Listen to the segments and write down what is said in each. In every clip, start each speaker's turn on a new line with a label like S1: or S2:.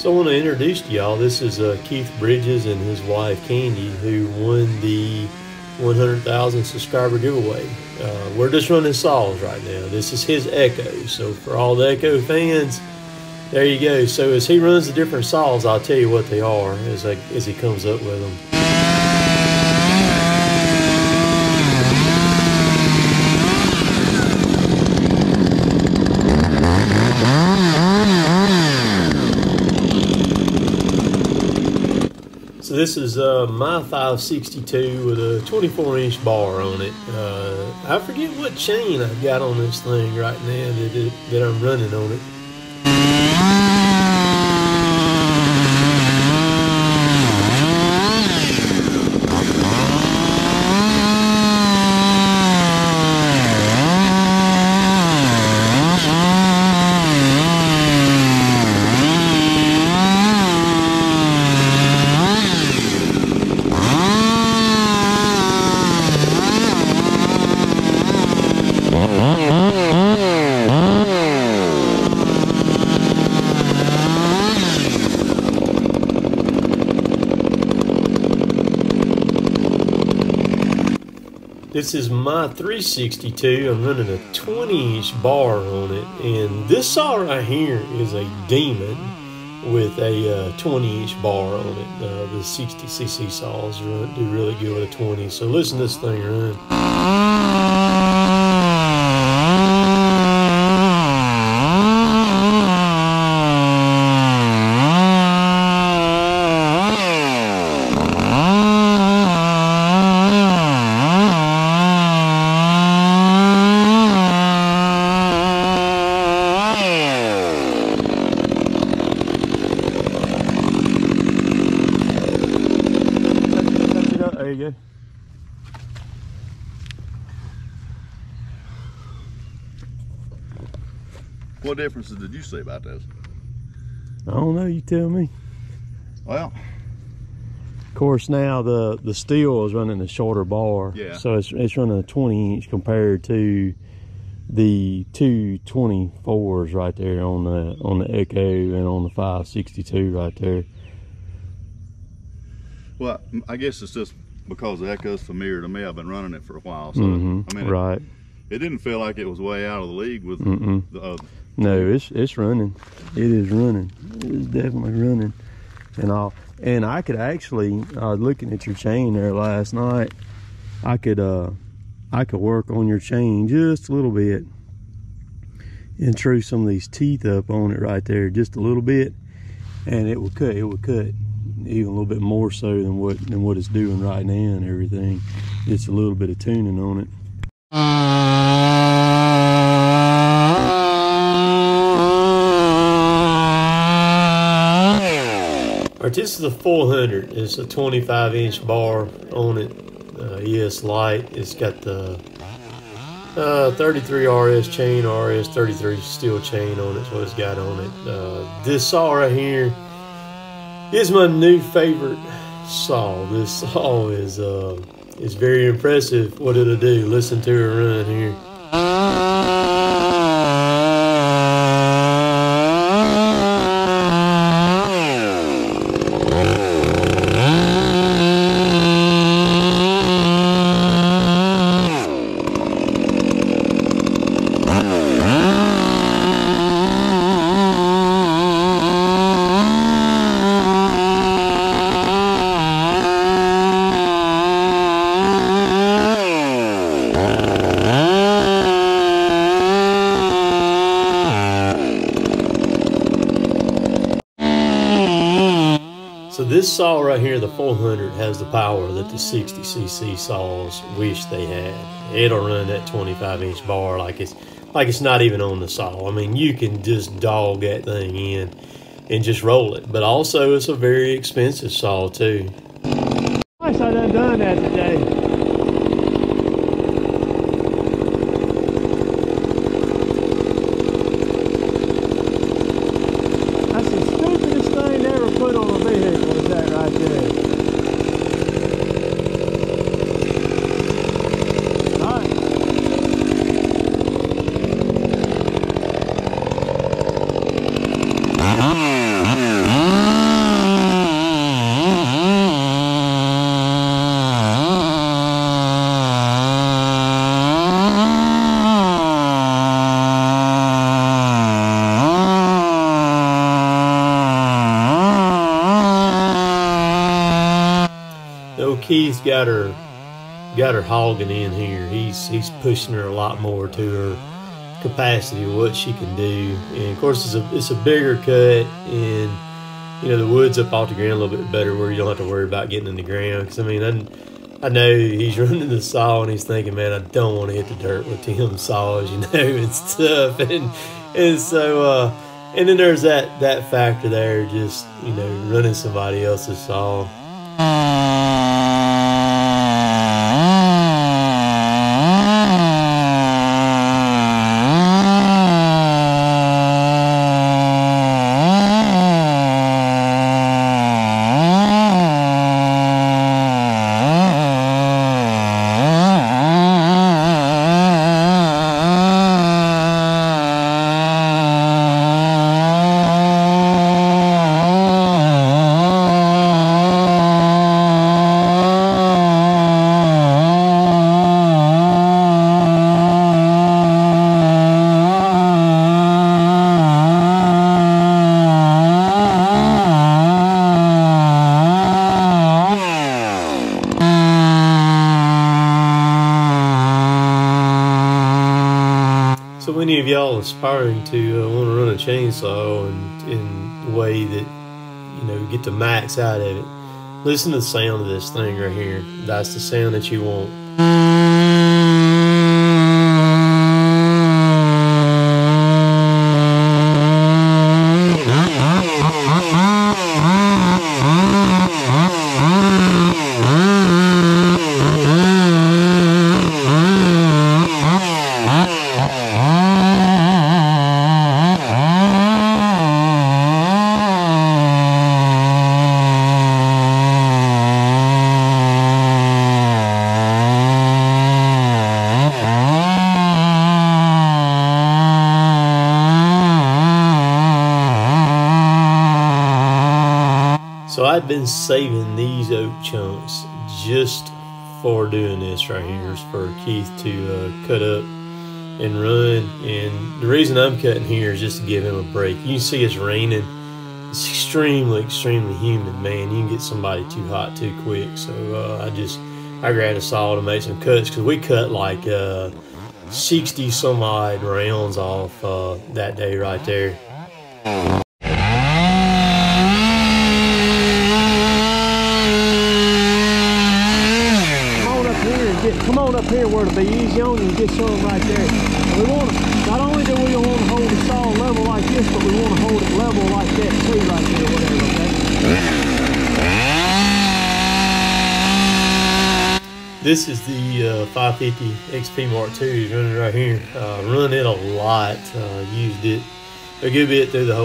S1: So I want to introduce to y'all, this is Keith Bridges and his wife Candy, who won the 100,000 subscriber giveaway. We're just running saws right now. This is his Echo, so for all the Echo fans, there you go. So as he runs the different saws, I'll tell you what they are as he comes up with them. So this is my 562 with a 24-inch bar on it. I forget what chain I've got on this thing right now that I'm running on it. This is my 362. I'm running a 20-inch bar on it, and this saw right here is a Demon with a 20-inch bar on it. The 60cc saws do really good with a 20. So listen to this thing run. There you go.
S2: What differences did you see about those?
S1: I don't know, you tell me.
S2: Well,
S1: of course now the steel is running a shorter bar.
S2: Yeah.
S1: So it's running a 20-inch compared to the two 24s right there on the Echo and on the 562 right there.
S2: well, I guess it's just because the Echo's familiar to me. I've been running it for a while, so I mean,
S1: right.
S2: It didn't feel like it was way out of the league with the other.
S1: No, it's running. It is running. It is definitely running. And I could actually, looking at your chain there last night, I could work on your chain just a little bit and true some of these teeth up on it right there just a little bit, and it would cut even a little bit more so than what it's doing right now and everything. It's a little bit of tuning on it. Alright, this is the 400. It's a 25-inch bar on it. ES Light. It's got the 33 RS chain, RS 33 steel chain on it. That's what it's got on it. This saw right here is my new favorite saw. This saw is very impressive what it'll do. Listen to it run here. So this saw right here, the 400, has the power that the 60cc saws wish they had. It'll run that 25-inch bar like it's not even on the saw. I mean, you can just dog that thing in and just roll it. But also, it's a very expensive saw too. Twice I done that today. Put on a vehicle is that right there. All right.
S3: Keith got her hogging in here. He's pushing her a lot more to her capacity of what she can do. And of course it's a bigger cut, and you know, the wood's up off the ground a little bit better where you don't have to worry about getting in the ground. Because I mean, I know he's running the saw and he's thinking, man, I don't want to hit the dirt with them saws, you know, it's tough. And so and then there's that factor there, just, you know, running somebody else's saw. So any of y'all aspiring to want to run a chainsaw and in a way that, you know, get the max out of it, listen to the sound of this thing right here. That's the sound that you want. So I've been saving these oak chunks just for doing this right here, for Keith to cut up and run. And the reason I'm cutting here is just to give him a break. You can see it's raining. It's extremely, extremely humid, man. You can get somebody too hot too quick. So I grabbed a saw to make some cuts, because we cut like 60 some odd rounds off that day right there.
S1: Come on up here where it'll be easy on you and get some right there. And we want to, not only do we want to hold the saw level like this, but we want to hold it level like that too, right there, whatever, okay?
S3: This is the 550 XP Mark II running right here. Run it a lot. Used it a good bit through the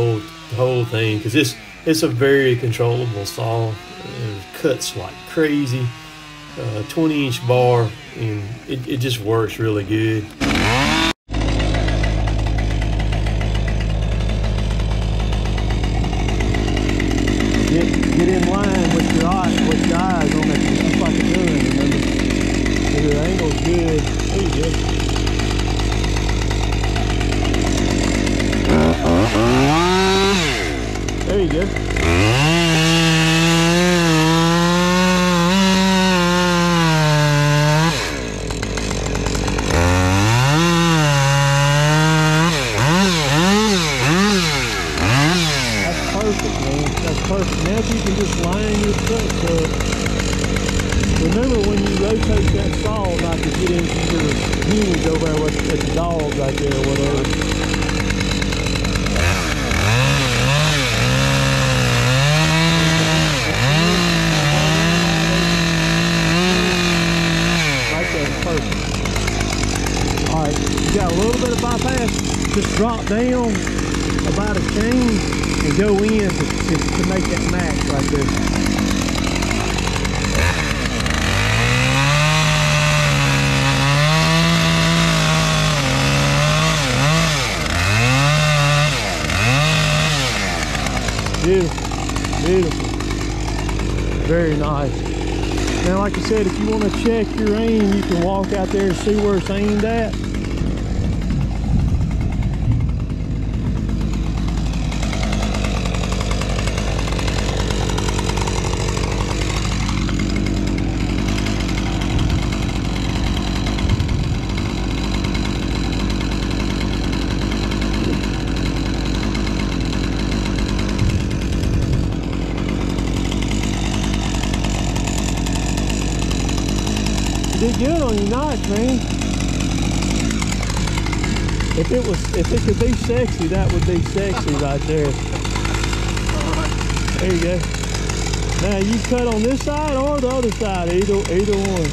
S3: whole thing, because it's a very controllable saw. It cuts like crazy. 20-inch bar, and it just works really good. Get in line with your eyes on that, just like a gun, remember? If your angle's good, there you go. There you go. Perfect. Now you can just line your cuts up. Remember when you rotate that saw, not to get into your hinge over there with the dog right there or whatever. Right there, perfect. Alright, you got a little bit of bypass. Just drop down about a chain and go in to make that max right there. Beautiful, beautiful, very nice. Now, like I said, if you want to check your aim, you can walk out there and see where it's aimed at.
S1: good on your notch, man. If it could be sexy, that would be sexy right there.
S2: All right.
S1: There you go. Now you cut on this side or the other side, either one.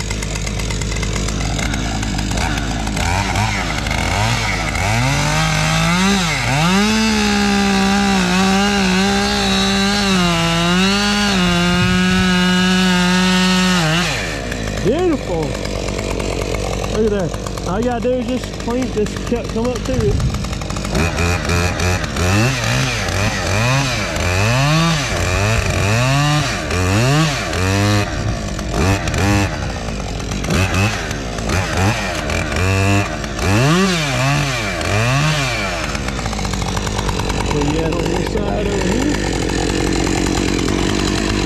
S1: Beautiful. Look at that. All you gotta do is just come up to it. So you got on this side over here.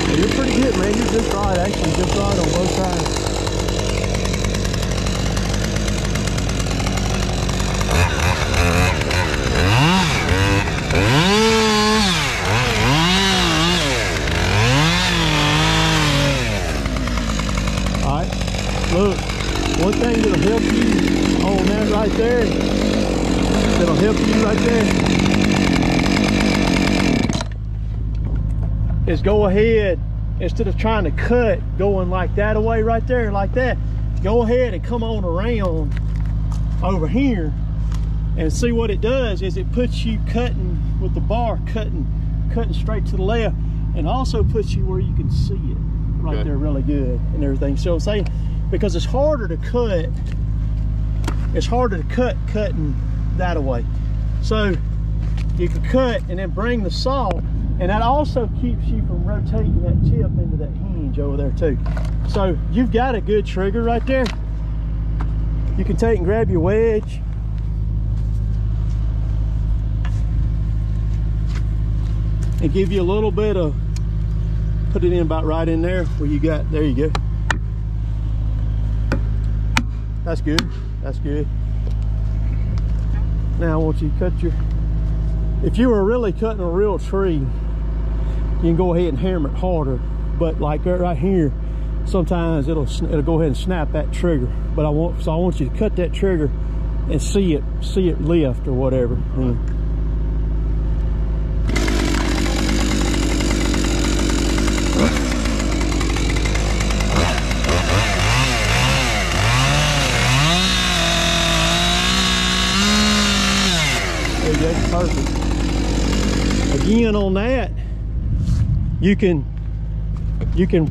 S1: Well, you're pretty good, man. You're just right, actually, just right on both sides. Look, one thing that'll help you on that right there, that'll help you right there, is go ahead, instead of trying to cut, going like that away right there, like that, go ahead and come on around over here and see what it does is it puts you cutting with the bar, cutting straight to the left, and also puts you where you can see it right there really good and everything. So I'm saying, because it's harder to cut cutting that away. So you can cut and then bring the saw, and that also keeps you from rotating that tip into that hinge over there too. So you've got a good trigger right there. You can take and grab your wedge. And give you a little bit of, put it in about right in there where you got, there you go. That's good, that's good. Now I want you to cut your, if you were really cutting a real tree, you can go ahead and hammer it harder. But like right here, sometimes it'll go ahead and snap that trigger. But I want you to cut that trigger and see it lift or whatever. Perfect. Again on that, you can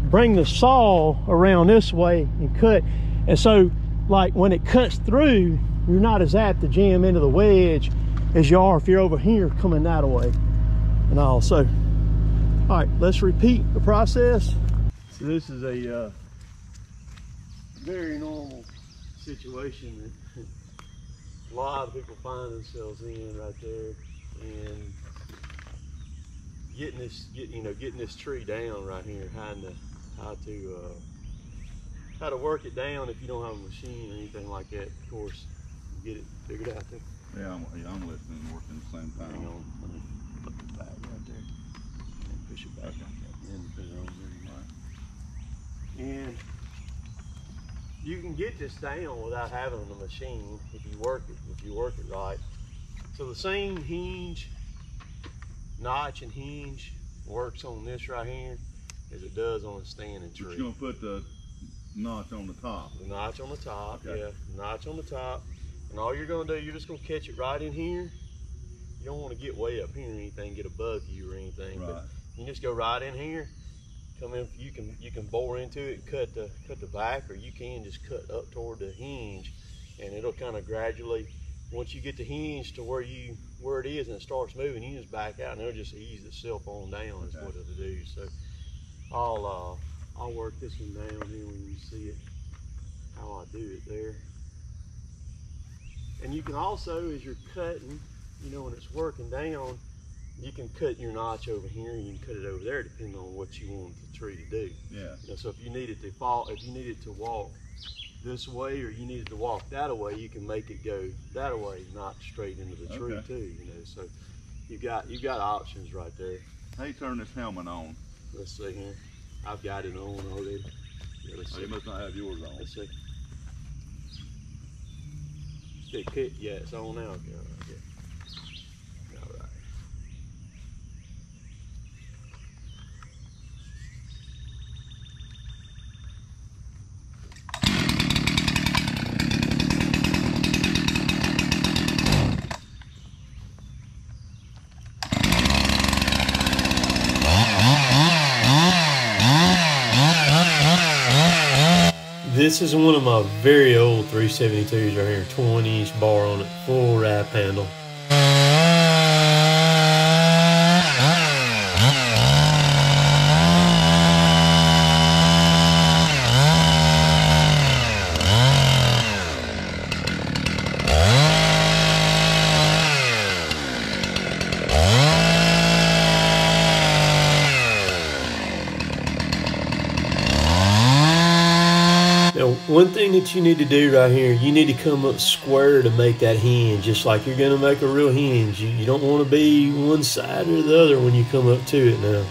S1: bring the saw around this way and cut, and so like when it cuts through, you're not as apt to jam into the wedge as you are if you're over here coming that way and all. So all right, let's repeat the process. So this is a very normal situation that a lot of people find themselves in right there, and getting this tree down right here, how to work it down if you don't have a machine or anything like that. Of course, get it figured out there.
S2: Yeah, I'm listening and working at the same time.
S1: Hang on, let me put it back right there and push it back like that, and put it over there. And you can get this down without having a machine if you work it right. So the same hinge, notch and hinge works on this right here as it does on a standing tree.
S2: But you're gonna put the notch on the top.
S1: The notch on the top,
S2: okay.
S1: Yeah, the notch on the top. And all you're gonna do, you're just gonna catch it right in here. You don't wanna get way up here or anything, get above you or anything.
S2: Right.
S1: But you just go right in here. Come in, you can bore into it and cut the back, or you can just cut up toward the hinge, and it'll kind of gradually, once you get the hinge to where it is and it starts moving, you just back out and it'll just ease itself on down. Is what it'll do. So I'll work this one down here when you see it, how I do it there. And you can also, as you're cutting, when it's working down, you can cut your notch over here and you can cut it over there depending on what you want the tree to do.
S2: Yeah.
S1: So if you needed to walk this way or you needed to walk that way, you can make it go that way, not straight into the tree too. So you got options right there.
S2: How you turn this helmet on?
S1: Let's see here. I've got it on already. Yeah, let's see.
S2: You must not have yours on.
S1: Let's see. It could, yeah, it's on now. Yeah. All right.
S3: This is one of my very old 372s right here, 20-inch bar on it, full wrap handle. Now, one thing that you need to do right here, you need to come up square to make that hinge, just like you're going to make a real hinge. You don't want to be one side or the other when you come up to it now.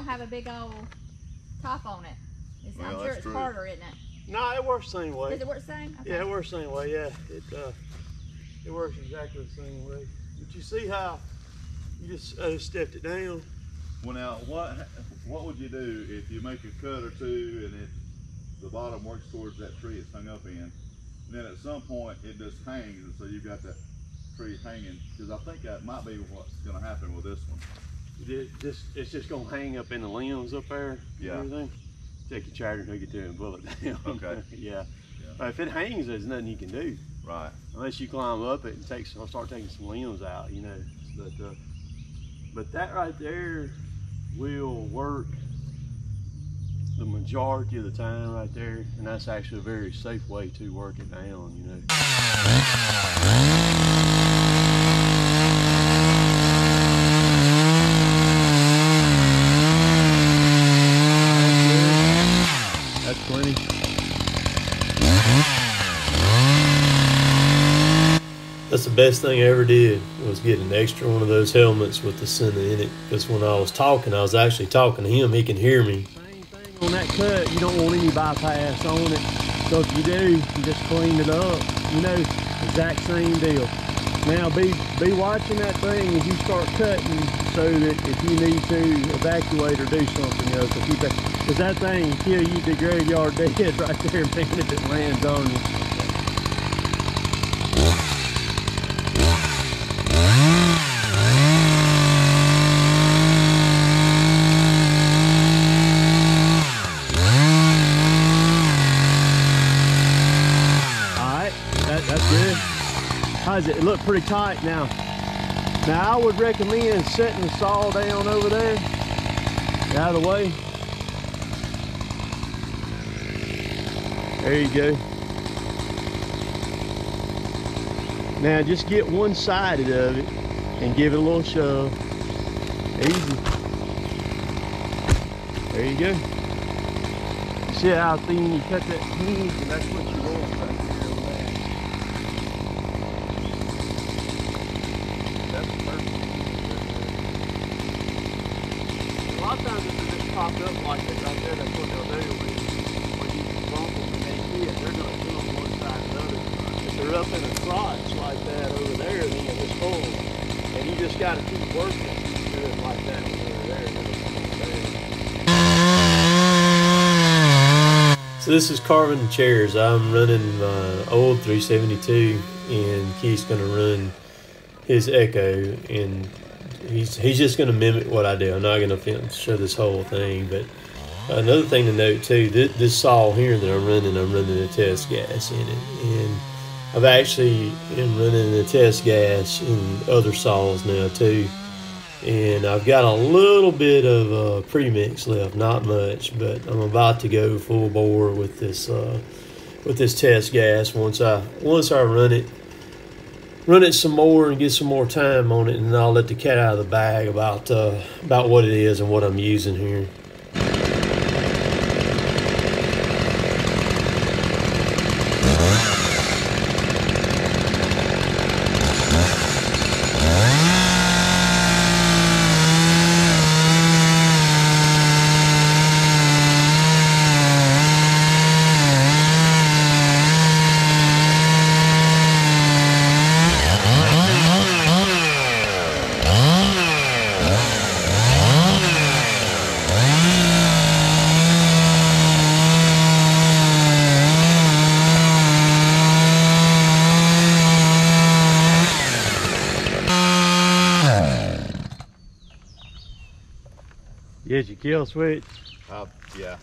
S4: Have a big old top on it.
S2: Well,
S4: I'm sure
S2: that's
S4: it's
S2: true.
S4: harder, isn't it?
S1: No, it works the same way.
S4: Does it work the same? Okay.
S1: Yeah, it works the same way. Yeah, it works exactly the same way. But you see how you just stepped it down.
S2: Well, now what would you do if you make a cut or two and the bottom works towards that tree it's hung up in, and then at some point it just hangs, and so you've got that tree hanging? Because I think that might be what's going to happen with this one.
S1: It's just gonna hang up in the limbs up there.
S2: Yeah.
S1: And everything. Take your tractor and hook it to it and pull it down.
S2: Okay.
S1: Yeah. But if it hangs, there's nothing you can do.
S2: Right.
S1: Unless you climb up it and start taking some limbs out, you know. But that right there will work the majority of the time right there, and that's actually a very safe way to work it down, you know. That's plenty.
S3: That's the best thing I ever did, was get an extra one of those helmets with the Sena in it. Because when I was talking, I was actually talking to him. He can hear me.
S1: Same thing on that cut. You don't want any bypass on it. So if you do, you just clean it up. You know, exact same deal. Now be watching that thing as you start cutting, so that if you need to evacuate or do something, you know, because that thing will kill you to the graveyard dead right there, man, if it lands on you. All right, that's good. How's it? It look pretty tight now. Now I would recommend setting the saw down over there, out of the way. There you go. Now just get one-sided of it and give it a little shove. Easy. There you go. You see how thin you cut that hinge, and that's what you want right there on that. That's perfect. A lot of times if they just pop up like that right there, that's what they'll do when you bump them and they hit. They're going to do them one side or the other. If they're up in a crotch like that over there, then you just pull them. And you just got to keep working to it like that when they're there.
S3: So this is carving the chairs. I'm running my old 372, and Keith's gonna run his Echo, and he's just gonna mimic what I do. I'm not gonna show this whole thing, but another thing to note too, this saw here that I'm running a test gas in it, and I've actually been running the test gas in other saws now too. And I've got a little bit of premix left, not much, but I'm about to go full bore with this test gas once I run it some more and get some more time on it, and I'll let the cat out of the bag about what it is and what I'm using here.
S1: Get your kill switch.
S2: Yeah.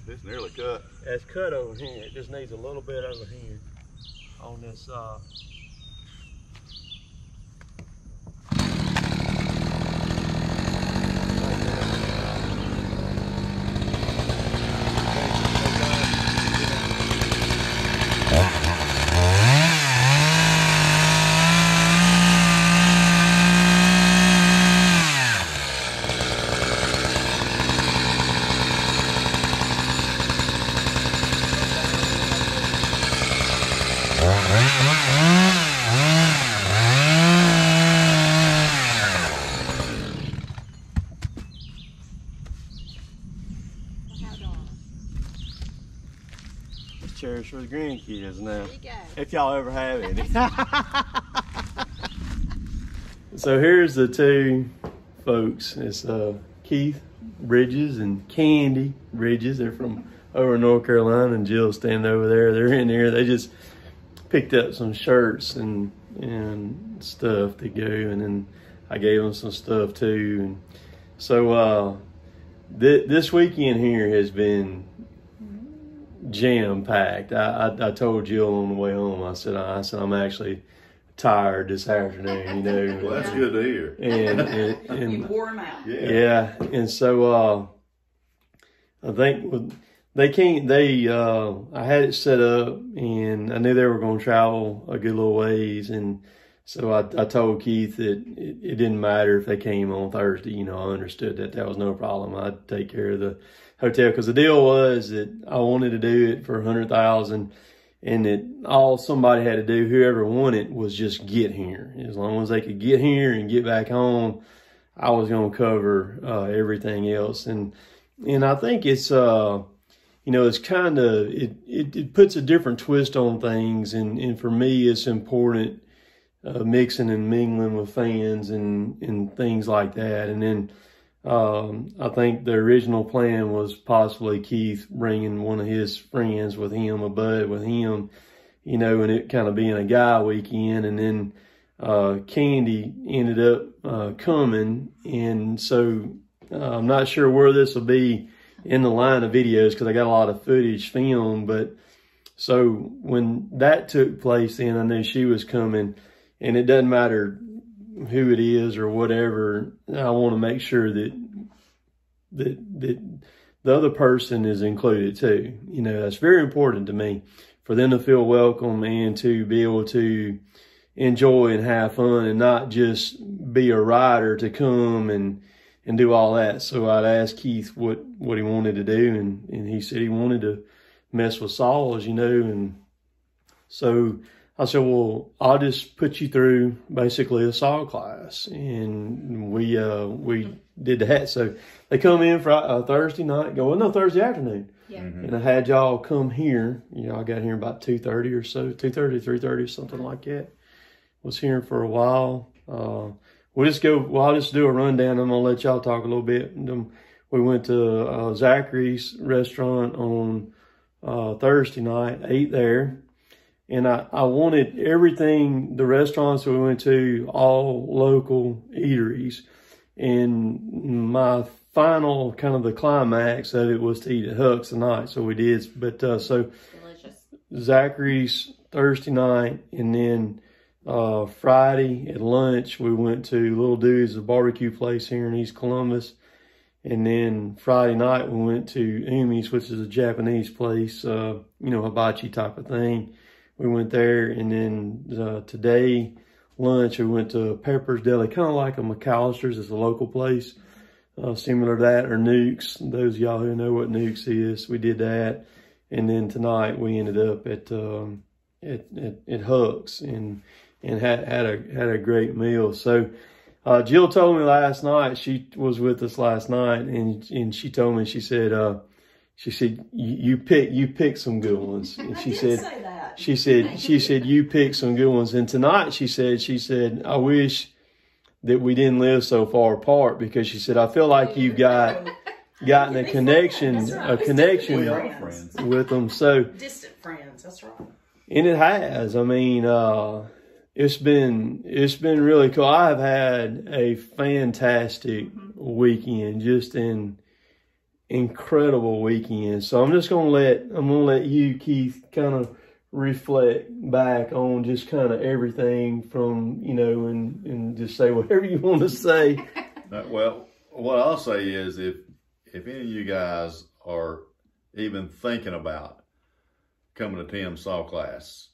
S2: It's nearly cut.
S1: It's cut over here. It just needs a little bit over here on this chairs for the grandkids now.
S4: There you go.
S1: If y'all ever have any.
S3: So here's the two folks. It's Keith Bridges and Candy Bridges. They're from over in North Carolina, and Jill's standing over there. They're in there. They just picked up some shirts and stuff to go, and then I gave them some stuff too. And so this weekend here has been jam-packed. I told Jill on the way home, I said I'm actually tired this afternoon, you know.
S2: Well, that's good to hear.
S3: And
S5: you wore them out.
S3: yeah, and so I think I had it set up, and I knew they were going to travel a good little ways, and so I told Keith that it didn't matter if they came on Thursday. You know, I understood that was no problem. I'd take care of the hotel, because the deal was that I wanted to do it for $100,000, and that all somebody had to do, whoever won it, was just get here. As long as they could get here and get back home, I was going to cover everything else. And I think it's you know, it's kind of, it puts a different twist on things, and for me it's important mixing and mingling with fans and things like that. And then I think the original plan was possibly Keith bringing one of his friends with him, a bud with him, you know, and it kind of being a guy weekend. And then Candy ended up coming, and so
S1: I'm not sure where this will be in the line of videos because I got a lot of footage filmed. But so when that took place, then I knew she was coming, and it doesn't matter who it is or whatever. I want to make sure that the other person is included too. You know, that's very important to me, for them to feel welcome and to be able to enjoy and have fun, and not just be a rider to come and do all that. So I'd asked Keith what he wanted to do, and he said he wanted to mess with saws, you know. And so I said, well, I'll just put you through basically a saw class. And we did that. So they come in for Thursday night, Thursday afternoon.
S4: Yeah.
S1: And I had y'all come here. You know, I got here about 2:30 or so, 2:30, 3:30, something like that. Was here for a while. I'll just do a rundown. I'm going to let y'all talk a little bit. We went to Zachary's restaurant on Thursday night, ate there. And I wanted everything, the restaurants we went to, all local eateries. And my final, kind of the climax of it, was to eat at Huck's tonight. So we did. But so
S4: Delicious.
S1: Zachary's Thursday night, and then Friday at lunch, we went to Little Dewey's, a barbecue place here in East Columbus. And then Friday night, we went to Umi's, which is a Japanese place, you know, hibachi type of thing. We went there. And then today, lunch, we went to Pepper's Deli, kind of like a McAllister's. It's a local place, similar to that, or Nuke's. Those of y'all who know what Nuke's is, we did that. And then tonight, we ended up at Huck's and had a great meal. So Jill told me last night, she was with us last night, and she told me, she said you picked some good ones. And she said you picked some good ones. And tonight she said I wish that we didn't live so far apart, because she said I feel like you've gotten a connection with them. So
S5: distant friends, that's right.
S1: And it has. I mean, it's been really cool. I've had a fantastic weekend, just an incredible weekend. So I'm gonna let you, Keith, kind of reflect back on just kind of everything from, you know, and just say whatever you want to say.
S2: Well, what I'll say is, if any of you guys are even thinking about coming to Tim's saw class,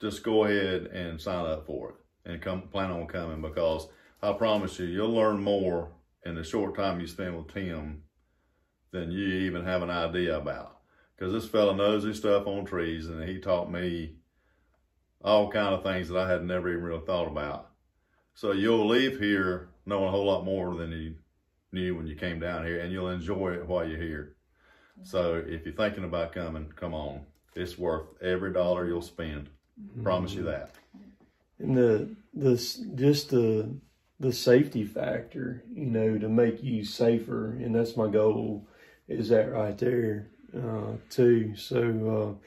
S2: just go ahead and sign up for it and plan on coming, because I promise you'll learn more in the short time you spend with Tim than you even have an idea about. Because this fella knows his stuff on trees, and he taught me all kind of things that I had never even really thought about. So you'll leave here knowing a whole lot more than you knew when you came down here, and you'll enjoy it while you're here. So if you're thinking about coming, come on. It's worth every dollar you'll spend. Promise you that.
S1: And the safety factor, you know, to make you safer, and that's my goal, is that right there too. So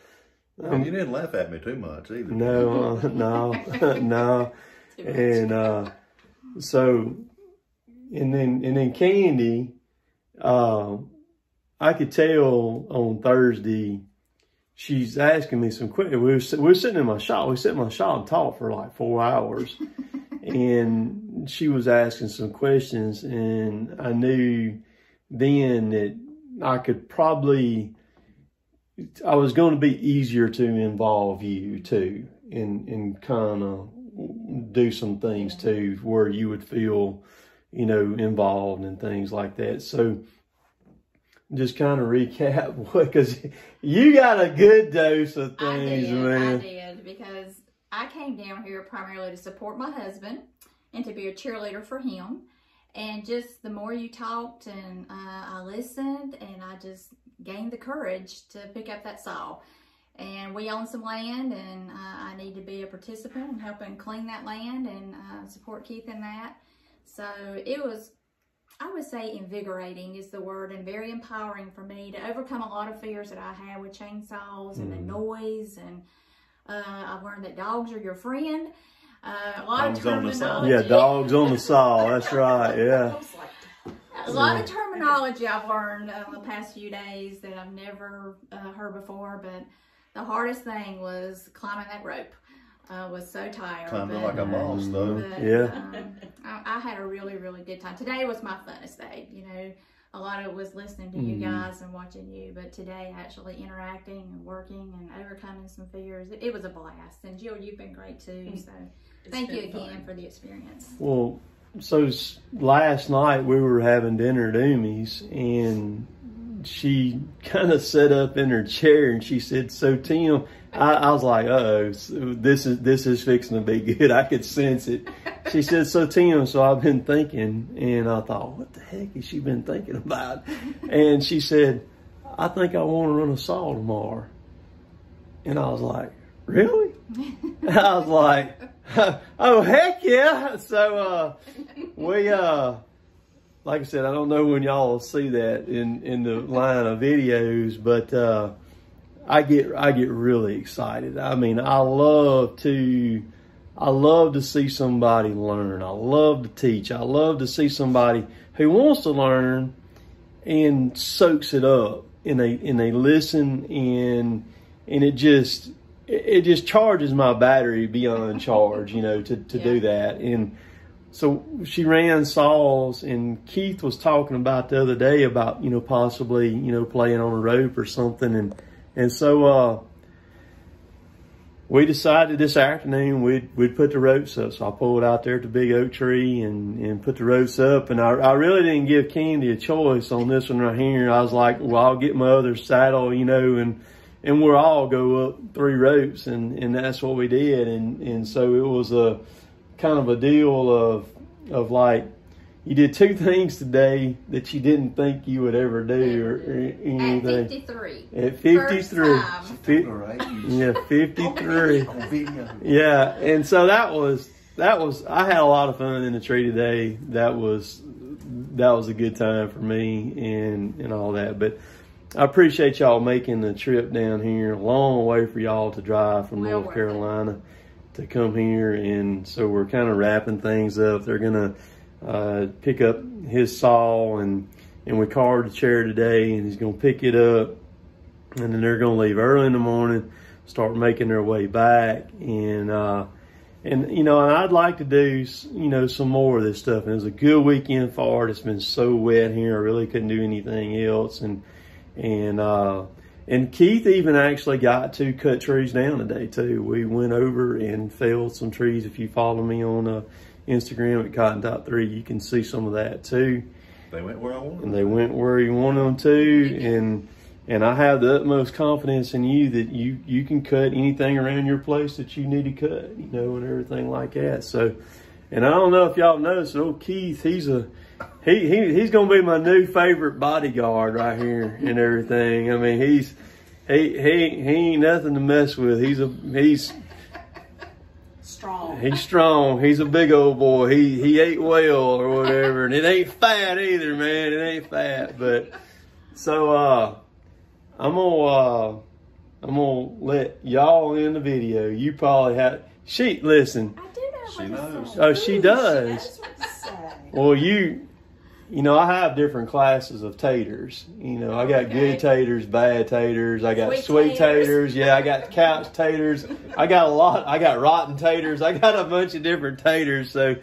S2: you didn't laugh at me too much either.
S1: No, no. And so, and then Candy, I could tell on Thursday, she's asking me some questions. We were sitting in my shop. We sat in my shop and talked for like 4 hours. And she was asking some questions, and I knew then that I was going to be easier to involve you too, and kind of do some things too, where you would feel, you know, involved and things like that. So just kind of recap, because you got a good dose of things, man.
S4: I did, because I came down here primarily to support my husband and to be a cheerleader for him. And just the more you talked, and I listened, and I just gained the courage to pick up that saw. And we own some land, and I need to be a participant in helping clean that land and support Keith in that. So it was, I would say, invigorating is the word, and very empowering for me to overcome a lot of fears that I had with chainsaws and the noise. And I've learned that dogs are your friend. A lot of terminology.
S1: Yeah, dogs on the saw. That's right. Yeah.
S4: a lot of terminology I've learned the past few days that I've never heard before, but the hardest thing was climbing that rope. I was so tired.
S2: Climbing like a boss, though.
S4: I had a really, really good time. Today was my funnest day. You know, a lot of it was listening to you guys and watching you, but today actually interacting and working and overcoming some fears, it was a blast. And Jill, you've been great too. So thank you again for the experience.
S3: Well, so last night we were having dinner at Umi's, and she kind of sat up in her chair and she said, "So Tim," I was like, "Uh-oh, this is fixing to be good." I could sense it. She said, "So Tim, so I've been thinking," and I thought, what the heck has she been thinking about? And she said, "I think I want to run a saw tomorrow." And I was like, "Really?" I was like, "Oh, heck yeah." So we, like I said, I don't know when y'all will see that in the line of videos, but I get really excited. I mean, I love to see somebody learn. I love to teach. I love to see somebody who wants to learn and soaks it up, and they listen, and it just charges my battery beyond charge, you know, to do that. And so she ran saws, and Keith was talking about the other day about, you know, possibly, you know, playing on a rope or something. And so we decided this afternoon we'd put the ropes up. So I pulled out there at the big oak tree and put the ropes up. And I really didn't give Candy a choice on this one right here. I was like, well, I'll get my other saddle, you know, and we'll all go up 3 ropes. And that's what we did. And so it was a kind of a deal of like, you did 2 things today that you didn't think you would ever do or anything.
S4: At 53.
S3: At 53. Yeah, 53. Yeah, and so that was, I had a lot of fun in the tree today. That was a good time for me and all that. But I appreciate y'all making the trip down here. A long way for y'all to drive from North Carolina to come here. And so we're kind of wrapping things up. They're going to pick up his saw, and we carved the chair today, and he's going to pick it up, and then they're going to leave early in the morning, start making their way back. And you know, and I'd like to do, you know, some more of this stuff. And it was a good weekend for it. It's been so wet here, I really couldn't do anything else. And Keith even actually got to cut trees down today too. We went over and felled some trees. If you follow me on Instagram at Cotton Top 3, you can see some of that too.
S2: They went where I wanted them.
S3: And they went where you wanted them to. And I have the utmost confidence in you that you can cut anything around your place that you need to cut, you know, and everything like that. So, and I don't know if y'all noticed, old Keith, he's gonna be my new favorite bodyguard right here and everything. I mean, he ain't nothing to mess with. He's
S5: strong.
S3: He's strong. He's a big old boy. He ate well or whatever. And it ain't fat either, man. It ain't fat. But so I'm gonna let y'all in the video. You probably have listen.
S4: I do know
S2: She knows.
S3: Oh, she does.
S5: She knows what to say.
S3: Well, you know, I have different classes of taters. You know, I got good taters, bad taters. I got sweet taters. Yeah, I got couch taters. I got rotten taters. I got a bunch of different taters. So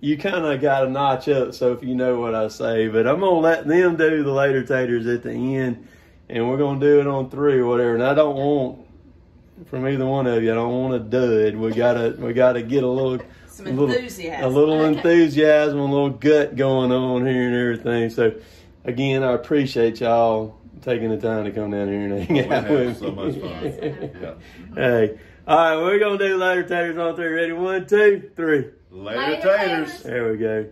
S3: you kind of got to notch up. So if you know what I say, but I'm going to let them do the later taters at the end, and we're going to do it on 3 or whatever. And I don't want, from either one of you, I don't want a dud. We gotta get a little
S5: enthusiasm.
S3: A little enthusiasm, a little gut going on here and everything. So, again, I appreciate y'all taking the time to come down here and hang out with me.
S2: So much fun. Yeah.
S3: Hey, all right, we're going to do later taters on 3. Ready? 1, 2, 3.
S2: Later taters.
S3: There we go.